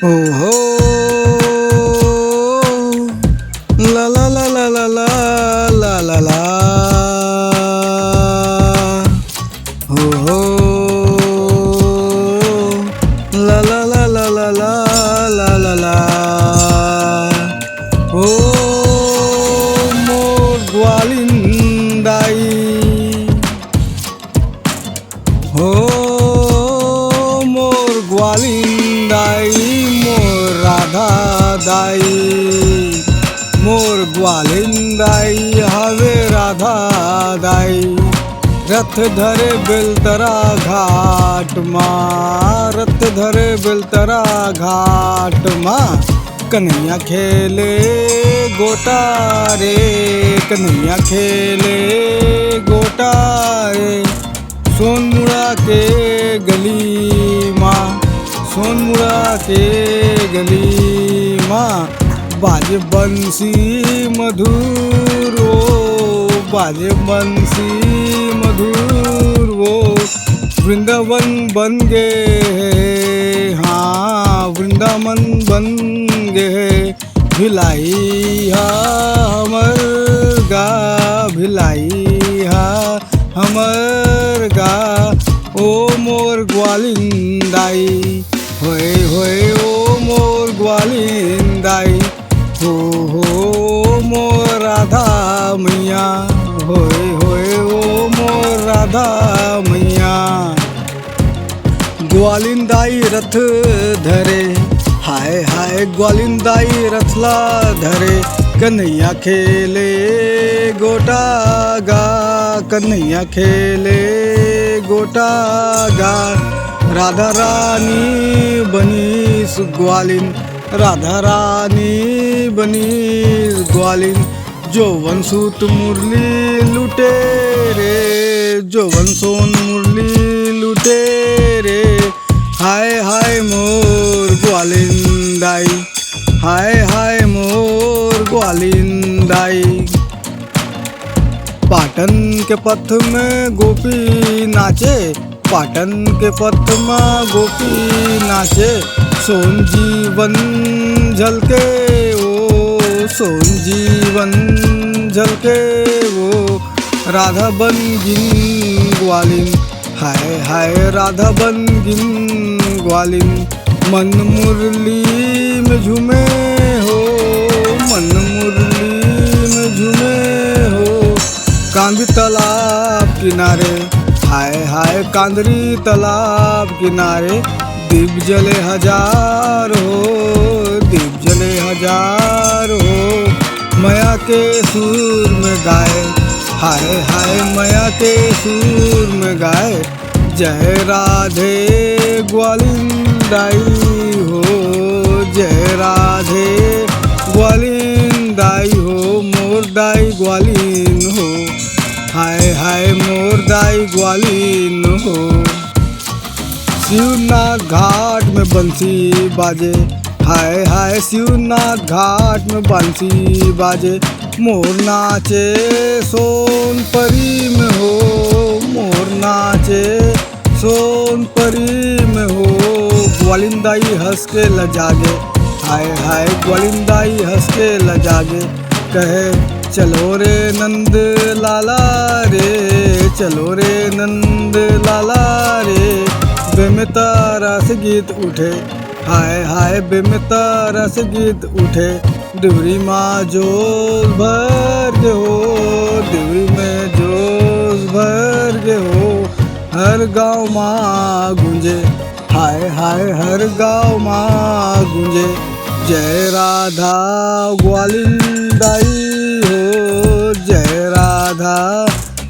ओ हो ला ला ला ला ला ला ला ला ला हो ला ला ला ला ला ला ला ला ला हो मोर ग्वालिंदाई हो मोर ग्वालिंदाई मोर राधा दाई मोर ग्वालिंदाई हवे राधा दाई रथ धरे बेलतरा घाट माँ रथ धरे बेलतरा घाट माँ कन्हैया खेले गोटा रे कन्हैया खेले गोटा रे सोनमुड़ा के गली माँ सोनमुड़ा के गली माँ बाजे बंसी मधुर वो बाजे बंसी मधुर वो वृंदावन बन गए हाँ वृंदावन बन गए भिलाई हा हमर गा भिलाई हा हमर गा ओ मोर ग्वालिंदाई होए होए ओ मोर ग्वालिंदाई हो मोर राधा मैया होए होए ओ मोर राधा मैया ग्वालिंदाई रथ धरे हाय हाय ग्वालिंदाई रथला धरे कन्हैया खेले गोटा गा कन्हैया खेले गोटा गा राधा रानी बनीस ग्वालिन राधा रानी बनीस ग्वालिन जो वंसूत मुरली लुटे रे जो वंसोन मुरली लुटे रे हाय हाय मोर ग्वालिंदाई हाय हाय मोर ग्वालिंदाई पाटन के पथ में गोपी नाचे पाटन के पथ में गोपी नाचे सोन जीवन झलके वो सोन जीवन झलके वो राधा बन गिन ग्वालिन हाय हाय राधा बन गिन ग्वालिन मन मुरली में झूमे हो मन मुरली में झूमे हो कांदी तालाब किनारे हाय हाय कांदरी तालाब किनारे दीप जले हजार हो दीप जले हजार हो माया के सुर में गाए हाय हाय माया के सुर में गाए जय राधे ग्वालिंदाई हो जय राधे ग्वालिंदाई हो मोर दाई ग्वालिन हो हाय हाय मोर दाई ग्वालिन हो शिवनाथ घाट में बंसी बाजे हाय हाय शिवनाथ घाट में बंसी बाजे मोर नाचे सोनपरी में हो मोर नाचे सोनपरी में हो ग्वालिंदाई हंस के लजागे हाय हाय ग्वालिंदाई हंस के लजागे कहे चलो रे नंद लाला रे चलो रे नंद लाला रे बेमिता रस गीत उठे हाय हाय बेमिता रस गीत उठे डिवरी माँ जोश भर के हो डिवरी में जोश भर के हो हर गाँव माँ गूंजे हाय हाय हर गाँव माँ गूंजे जय राधा ग्वालिंदाई हो जय राधा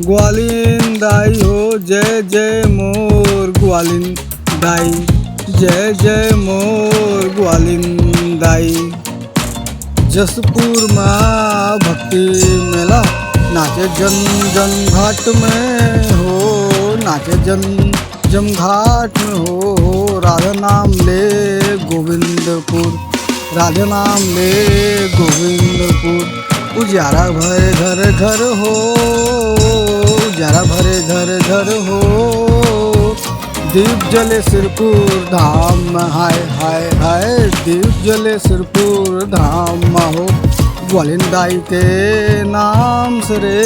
ग्वालिंदाई हो जय जय मोर ग्वालिंदाई जय जय मोर ग्वालिंदाई जसपुर में भक्ति मेला नाचे जन जन घाट में हो नाचे जन जम घाट में हो राधा नाम ले गोविंदपुर राधा नाम ले गोविंदपुर उजारा भरे घर घर हो उजारा भरे घर घर हो दीप जले सिरपुर धाम, हाय हाय हाय दीप जले सिरपुर धाम हो। ग्वालिंदाई के नाम से रे,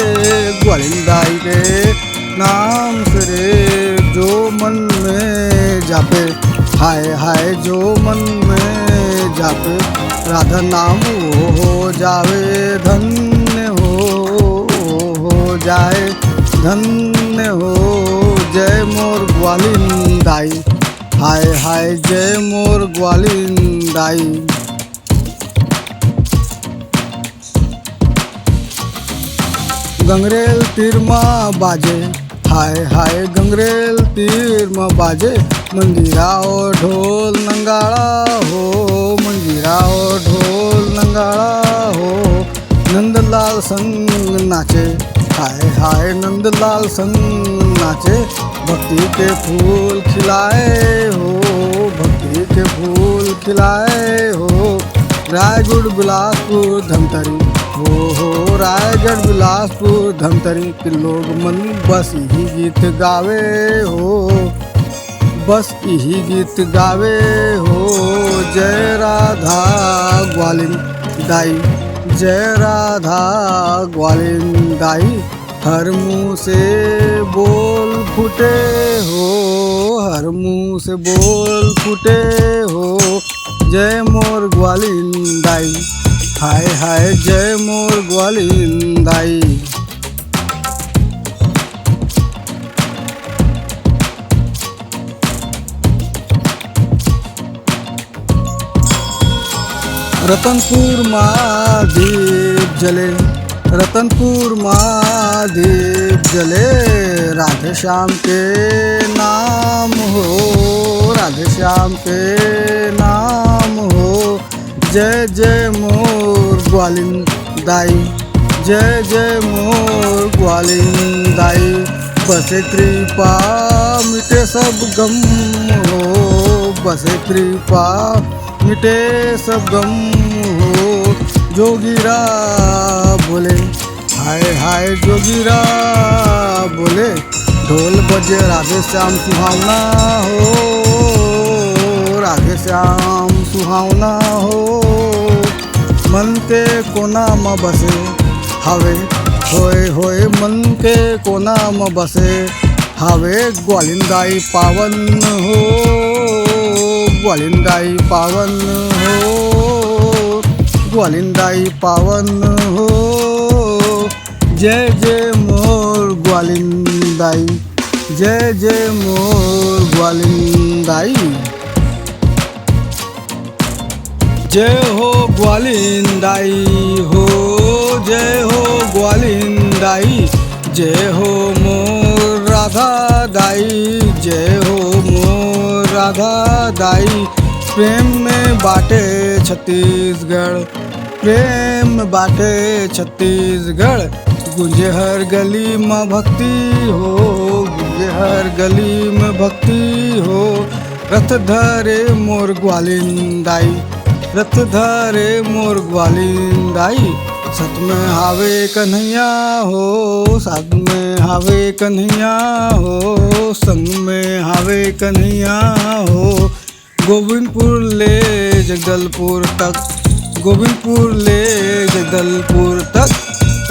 ग्वालिंदाई के नाम से रे, जो मन में जापे, हाय हाय जो मन में जापे, राधा नाम वो हो जावे धन्य हो जाए धन्य हो। जय मोर ग्वालिंदाई, हाय हाय जय मोर ग्वालिंदाई। गंगरेल तीर माँ बाजे, हाय हाय गंगरेल तीर माँ बाजे, मंजीरा और ढोल नंगाड़ा हो, मंजीरा और ढोल नंगाड़ा हो। नंदलाल संग नाचे, हाय हाय नंदलाल संग नाचे, भक्ति के फूल खिलाए हो, भक्ति के फूल खिलाए हो। रायगढ़ बिलासपुर धमतरी हो, रायगढ़ बिलासपुर धमतरी के लोग मन बस यही गीत गावे हो, बस यही गीत गावे हो। जय राधा ग्वालिंदाई, जय राधा ग्वालिंदाई, हर मुँह से बोल फूटे हो, हर मुँह से बोल फूटे हो। जय मोर ग्वालिंदाई, हाय हाय जय मोर ग्वालिंदाई। रतनपुर माँ दीप जले, रतनपुर माँ दीप जले, राधे श्याम के नाम हो, राधे श्याम के नाम हो। जय जय मोर ग्वालिंदाई, जय जय मोर ग्वालिंदाई, बसे कृपा मिटे सब गम हो, बसे कृपा मिटे सब गम हो। जोगीरा बोले, हाय हाय जोगीरा बोले, ढोल बजे राधे श्याम सुहावना हो, राधे श्याम सुहावना हो। मन के कोना में बसे हवे, होए होए मन के कोना में बसे हवे, ग्वालिंदाई पावन हो, ग्वालिंदाई पावन हो, ग्वालिंदाई पावन हो। जय जय मोर ग्वालिंदाई, जय जय मोर ग्वालिंदाई। जय हो ग्वालिंदाई हो, जय हो ग्वालिंदाई, जय हो मोर राधा दाई, जय हो मोर राधा दाई। प्रेम में बाटे छत्तीसगढ़, प्रेम में बाटे छत्तीसगढ़, गुंजे हर गली में भक्ति हो, गुंजे हर गली में भक्ति हो। रथ धरे मोर ग्वालिंदाई, रथ धरे मोर ग्वालिंदाई, सत में हावे कन्हैया हो, साथ में हावे कन्हैया हो, संग में हावे कन्हैया हो। गोविंदपुर ले जगदलपुर तक, गोविंदपुर ले जगदलपुर तक,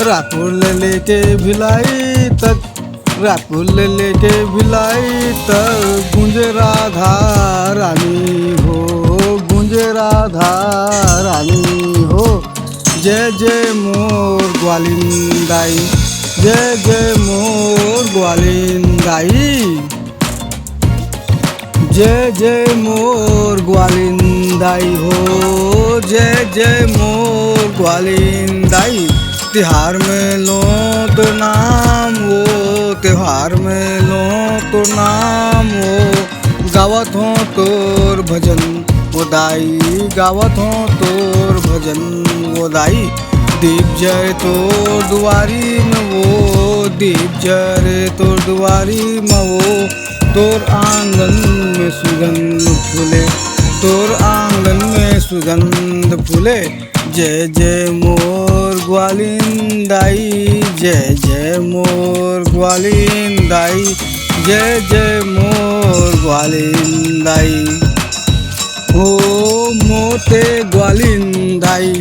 रायपुर ले लेके भिलाई तक, रायपुर ले लेके भिलाई तक, गूंजे राधा रानी हो, गूंजे राधा रानी हो। जय जय मोर ग्वालिंदाई, जय जय मोर ग्वालिंदाई, जय जय मोर ग्वालिंदाई हो, जय जय मोर ग्वालिंदाई। तिहार में लो तो नाम वो, त्योहार में लो तो नाम वो, गावत हो तोर भजन ओदाई, गावत हो तोर भजन ओदाई। दीप जय तोर दुआरी में वो, दीप जय तोर दुआरी में वो, तोर आंगन में सुगंध फूले, तोर आंगन में सुगंध फूले। जय जय मोर ग्वालिंदाई, जय जय मोर ग्वालिंदाई, जय जय मोर ग्वालिंदाई। हो मोते ग्वालिंदाई,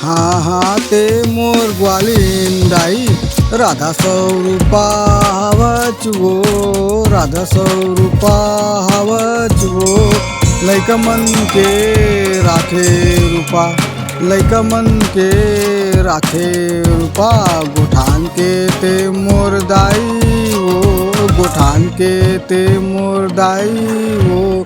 हाँ हाँ ते मोर ग्वालिंदाई। राधा स्वरूपा हवच वो, राधा स्वरूपा हवच वो। लइका मन के राखे रूपा, लइका मन के राखे रूपा। गोठान के ते मोर दाई वो, गोठान के ते मोर दाई वो।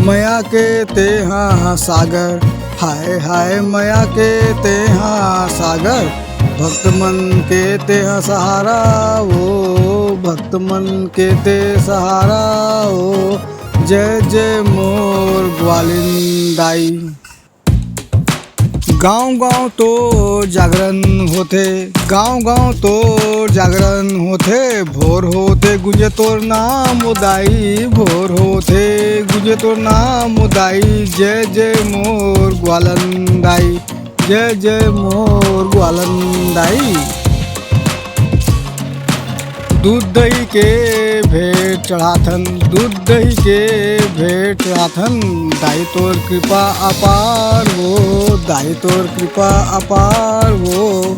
मया के ते हाँ सागर, हाय हाय मया के ते हाँ सागर। भक्त मन के ते हाँ सहारा वो, भक्त मन के ते सहारा वो। जय जय मोर ग्वालिंदाई। गाँव गाँव तो जागरण होते, गाँव गाँव तो जागरण होते। भोर होते गुंजे तोर नाम उदाई, भोर होते गुंजे तोर नाम उदाई। जय जय मोर ग्वालिंदाई, जय जय मोर ग्वालिंदाई। दूध दही के भेंट चढ़ाथन, दूध दही के भेंट चढ़ाथन। दाई तोर कृपा अपार वो, दाई तोर कृपा अपार वो।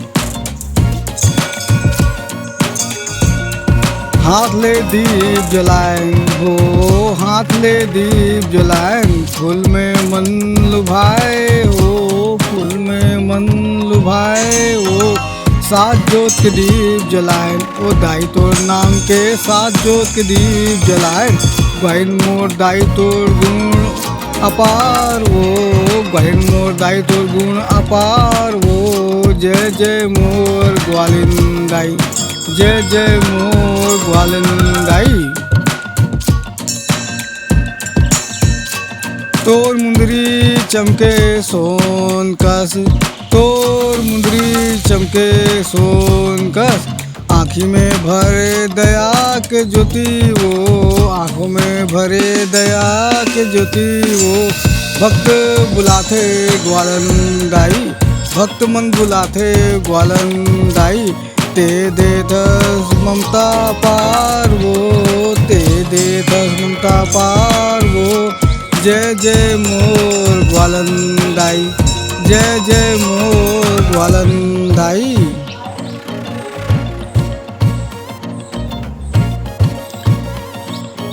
हाथ ले दीप जलाएं हो, हाथ ले दीप जलाएं। फूल में मन लुभाए हो, फूल में मन लुभाए हो। सात जोत के दीप जलाएं, ओ दाई तोर नाम के सात जोत के दीप जलाएं। गहिन मोर दाई तोर गुण अपार वो, गहिन मोर दाई तोर गुण अपार वो। जय जय मोर ग्वालिंदाई, जय जय मोर ग्वालिंदाई। तोर मुंदरी चमके सोन कस, तोर मुंदरी चमके सोन कस। आँखी में भरे दया के ज्योति वो, आँखों में भरे दया के ज्योति वो। भक्त बुलाते ग्वालिंदाई, भक्त मन बुलाते ग्वालिंदाई। ते देतस ममता पार वो, ते देतस ममता पार वो। जय जय मोर ग्वालिंदाई, जय जय मोर ग्वालिंदाई।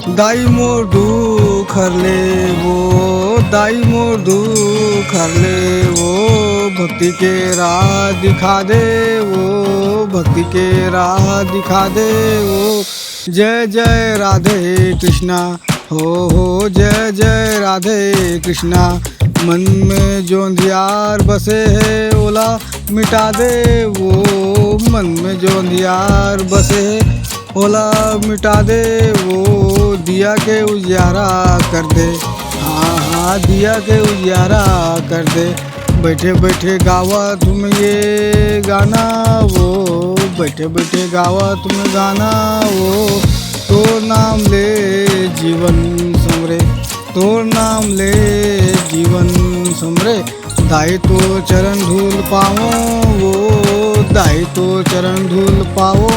दाई मोर दुख हर ले वो, दाई मोर दुख हर ले वो। भक्ति के राह दिखा दे वो, भक्ति के राह दिखा दे वो। जय जय राधे कृष्णा हो, जय जय राधे कृष्णा। मन में जो अंधियार बसे है ओला मिटा दे वो, मन में जो अंधियार बसे है ओला मिटा दे वो। दिया के उजियारा कर दे, हाँ हाँ दिया के उजियारा कर दे। बैठे बैठे गावा तुम ये गाना वो, बैठे बैठे गावा तुम गाना वो। तोर नाम ले जीवन समरे, तोर नाम ले जीवन समरे। दाई तो चरण धूल पावो वो, दाई तो चरण धूल पावो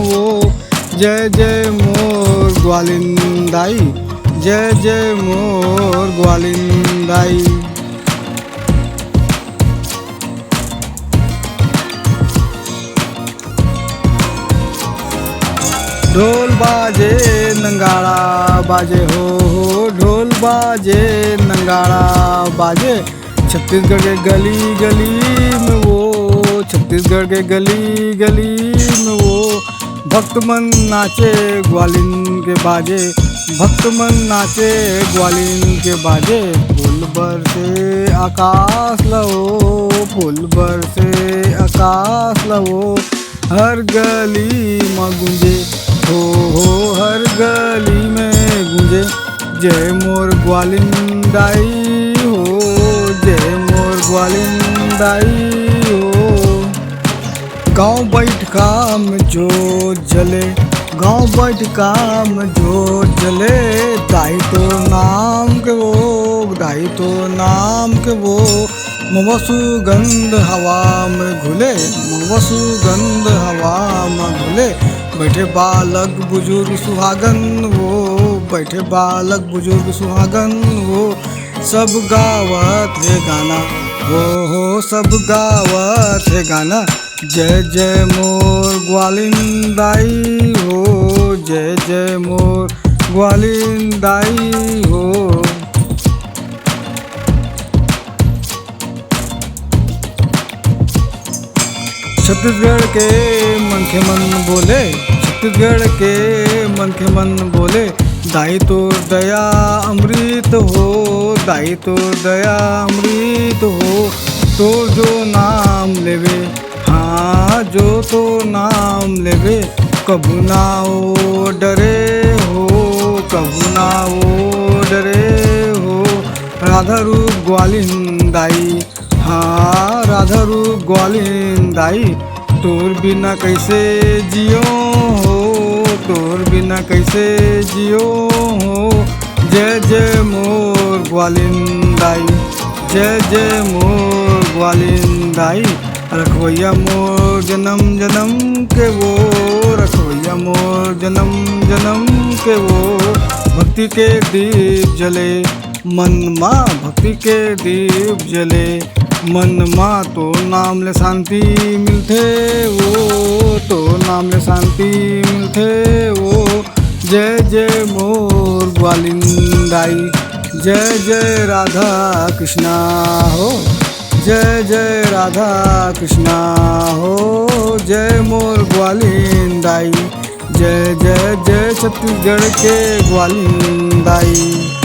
वो। जय जय मोर ग्वालिंदाई, जय जय मोर ग्वालिंदाई। ढोल बाजे नंगाड़ा बाजे हो, ढोल बाजे नंगाड़ा बाजे। छत्तीसगढ़ के गली गली में वो, छत्तीसगढ़ के गली गली में वो। भक्त मन नाचे ग्वालिन के बाजे, भक्त मन नाचे ग्वालिन के बाजे। फूल बरसे आकाश लवो, फूल बरसे आकाश लवो। हर गली में गूंजे हो, हर गली में गूंजे। जय मोर ग्वालिंदाई हो, जय मोर ग्वालिंदाई हो। गाँव बैठका में जो जले, गाँव बैठका में जो जले। दाई तो नाम के वो, दाई तो नाम के वो। मवा सुगंध हवा में घुले, मवा सुगंध हवा में घुले। बैठे बालक बुजुर्ग सुहागन वो, बैठे बालक बुजुर्ग सुहागन वो, सब गावत है गाना हो सब गावत है गाना। जय जय मोर ग्वालिंदाई हो, जय जय मोर ग्वालिंदाई हो। छत्तीसगढ़ के मन के मन बोले, छत्तीसगढ़ के मन के मन बोले, दाई तो दया अमृत हो, दाई तो दया अमृत हो। तो जो नाम लेवे, हाँ जो तो नाम लेवे, कभू ना ओ डरे हो, कभू ना ओ डरे हो। राधा रूप ग्वालिंदाई, हाँ राधा रूप ग्वालिंदाई, तोर बिना कैसे जियो हो, तोर बिना कैसे जियो हो। जय जय मोर ग्वालिंदाई, जय जय मोर ग्वालिंदाई, रखवैया मोर जन्म जन्म के वो, रखवैया मोर जन्म जन्म के वो। भक्ति के दीप जले मन माँ, भक्ति के दीप जले मन माँ, तो नाम ले शांति मिलथे वो, तो नाम ले शांति मिलथे वो। जय जय मोर ग्वालिंदाई, जय जय राधा कृष्णा हो, जय जय राधा कृष्णा हो। जय मोर ग्वालिंदाई, जय जय जय छत्तीसगढ़ के ग्वालिंदाई।